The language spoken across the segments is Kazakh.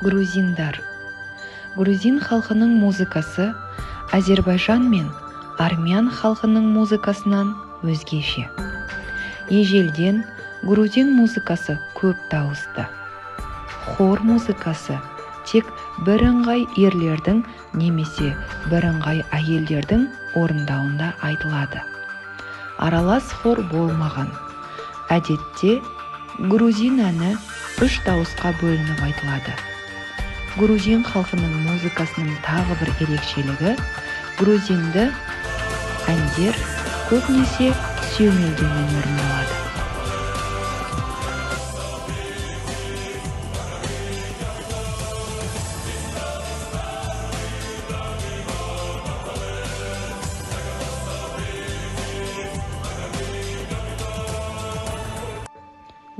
Грузиндар. Грузин халқының музыкасы Азербайжан мен армян халқының музыкасынан өзгеше. Ежелден грузин музыкасы көп дауысты. Хор музыкасы тек бірыңғай ерлердің немесе бірыңғай әйелдердің орындауында айтылады. Аралас хор болмаған. Әдетте грузин әні 3 дауысқа бөлініп айтылады. Грузин халқының музыкасының тағы бір ерекшелігі грузинді әндер көбінесе сүйемелдеумен орындалады.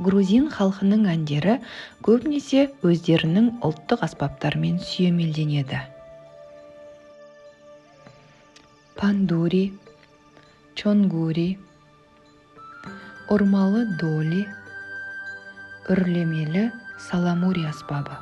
Грузин халқының әндері көбінесе өздерінің ұлттық аспаптармен сүйемелденеді. Пандури, чонгури, ұрмалы доли, үрлемелі саламури аспабы.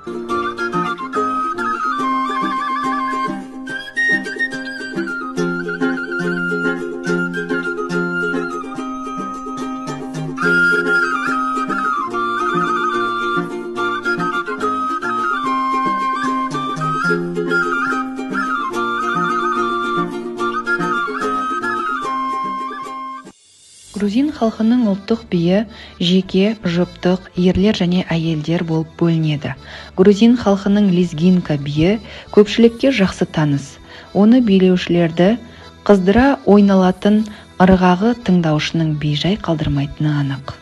Грузин халқының ұлттық биі жеке, жұптық, ерлер және әйелдер болып бөлінеді. Грузин халқының лезгинка биі көпшілікке жақсы таныс. Оны билеушілерді қыздыра ойналатын ырғағы тыңдаушының бейжай қалдырмайтыны анық.